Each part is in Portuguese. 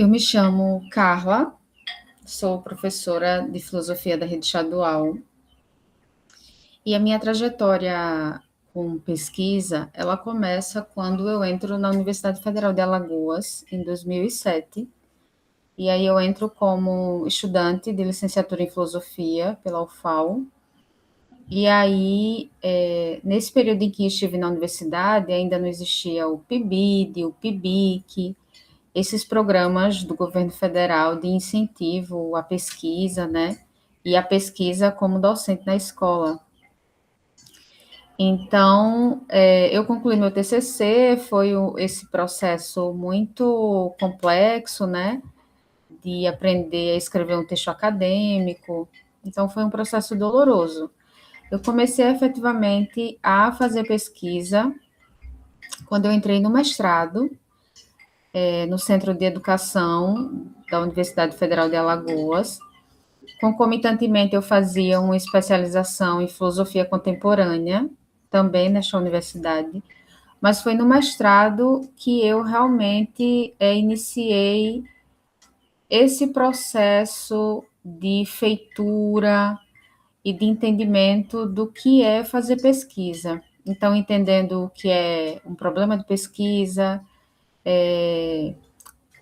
Eu me chamo Carla, sou professora de filosofia da rede estadual e a minha trajetória com pesquisa, ela começa quando eu entro na Universidade Federal de Alagoas, em 2007, e aí eu entro como estudante de licenciatura em filosofia pela UFAL, e aí, nesse período em que estive na universidade, ainda não existia o PIBID, o PIBIC, esses programas do governo federal de incentivo à pesquisa, né? E a pesquisa como docente na escola. Então, eu concluí meu TCC, foi esse processo muito complexo, né? De aprender a escrever um texto acadêmico. Então, foi um processo doloroso. Eu comecei efetivamente a fazer pesquisa quando eu entrei no mestrado, no Centro de Educação da Universidade Federal de Alagoas. Concomitantemente, eu fazia uma especialização em filosofia contemporânea, também nesta universidade, mas foi no mestrado que eu realmente iniciei esse processo de feitura e de entendimento do que é fazer pesquisa. Então, entendendo o que é um problema de pesquisa,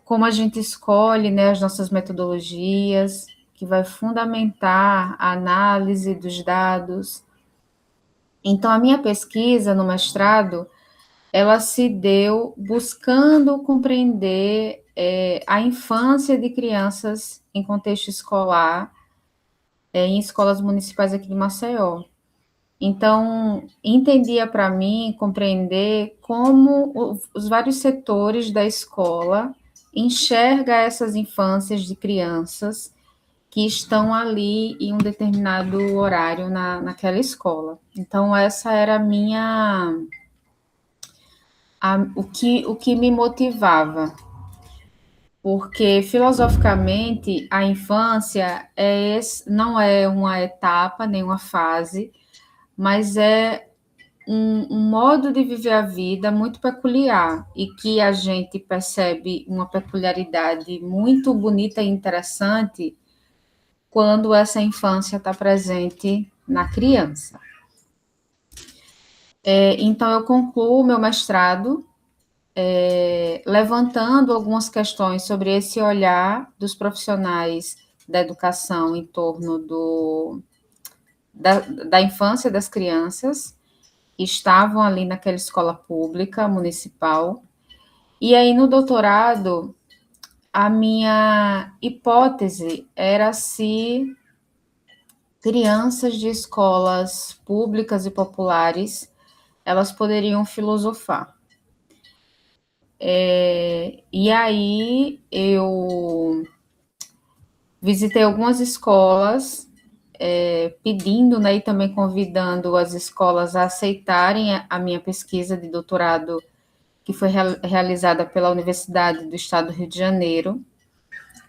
como a gente escolhe, né, as nossas metodologias, que vai fundamentar a análise dos dados. Então, a minha pesquisa no mestrado, ela se deu buscando compreender a infância de crianças em contexto escolar, em escolas municipais aqui de Maceió. Então, entendia para mim compreender como os vários setores da escola enxerga essas infâncias de crianças que estão ali em um determinado horário naquela escola. Então, essa era o que me motivava, porque filosoficamente a infância não é uma etapa, nem uma fase, mas é um modo de viver a vida muito peculiar e que a gente percebe uma peculiaridade muito bonita e interessante quando essa infância está presente na criança. Então, eu concluo meu mestrado levantando algumas questões sobre esse olhar dos profissionais da educação em torno da infância das crianças que estavam ali naquela escola pública municipal. E aí, no doutorado, a minha hipótese era se crianças de escolas públicas e populares elas poderiam filosofar. E aí eu visitei algumas escolas, pedindo, né, e também convidando as escolas a aceitarem a minha pesquisa de doutorado, que foi realizada pela Universidade do Estado do Rio de Janeiro.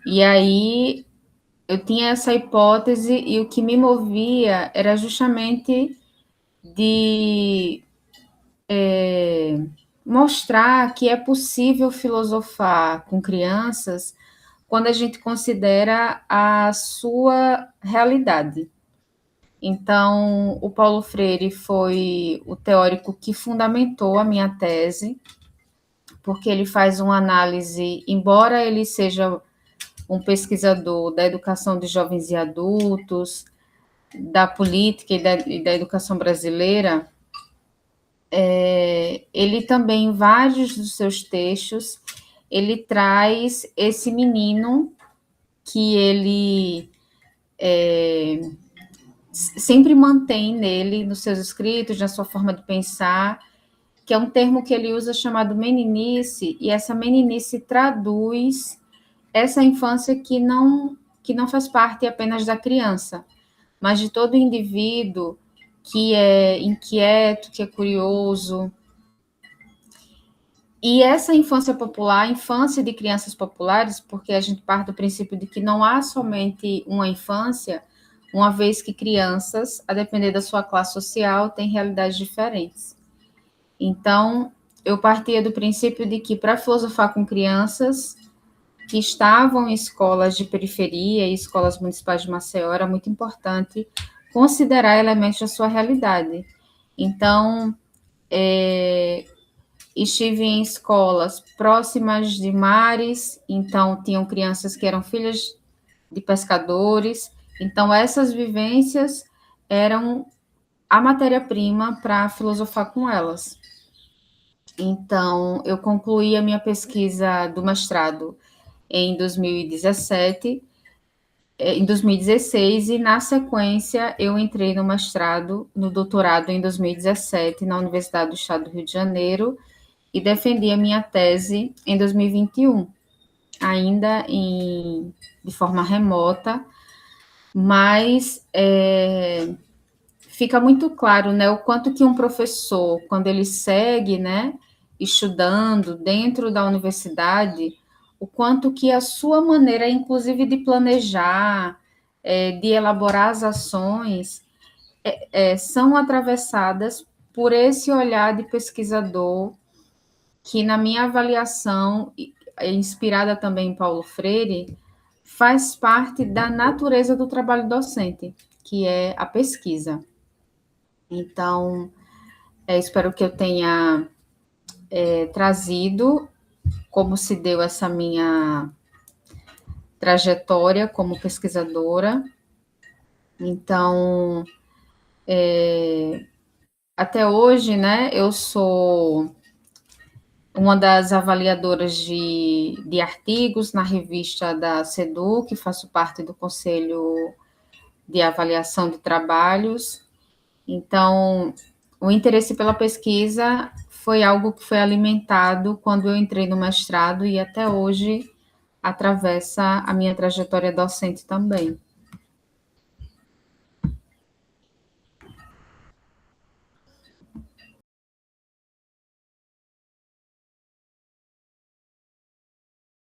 E aí eu tinha essa hipótese e o que me movia era justamente de mostrar que é possível filosofar com crianças quando a gente considera a sua realidade. Então, o Paulo Freire foi o teórico que fundamentou a minha tese, porque ele faz uma análise, embora ele seja um pesquisador da educação de jovens e adultos, da política e da educação brasileira, ele também, em vários dos seus textos, ele traz esse menino que ele sempre mantém nele, nos seus escritos, na sua forma de pensar, que é um termo que ele usa chamado meninice, e essa meninice traduz essa infância que não faz parte apenas da criança, mas de todo indivíduo que é inquieto, que é curioso. E essa infância popular, a infância de crianças populares, porque a gente parte do princípio de que não há somente uma infância, uma vez que crianças, a depender da sua classe social, têm realidades diferentes. Então, eu partia do princípio de que para filosofar com crianças, que estavam em escolas de periferia e escolas municipais de Maceió, era muito importante considerar elementos da sua realidade. Então, estive em escolas próximas de mares, então tinham crianças que eram filhas de pescadores, então essas vivências eram a matéria-prima para filosofar com elas. Então, eu concluí a minha pesquisa do mestrado em 2017, em 2016, e na sequência eu entrei no mestrado, no doutorado em 2017, na Universidade do Estado do Rio de Janeiro, e defendi a minha tese em 2021, ainda de forma remota, mas fica muito claro, né, o quanto que um professor, quando ele segue, né, estudando dentro da universidade, o quanto que a sua maneira, inclusive, de planejar, de elaborar as ações, são atravessadas por esse olhar de pesquisador que, na minha avaliação, inspirada também em Paulo Freire, faz parte da natureza do trabalho docente, que é a pesquisa. Então, espero que eu tenha trazido como se deu essa minha trajetória como pesquisadora. Então, até hoje, né, eu sou uma das avaliadoras de artigos na revista da SEDUC, faço parte do Conselho de Avaliação de Trabalhos. Então, o interesse pela pesquisa foi algo que foi alimentado quando eu entrei no mestrado e até hoje atravessa a minha trajetória docente também.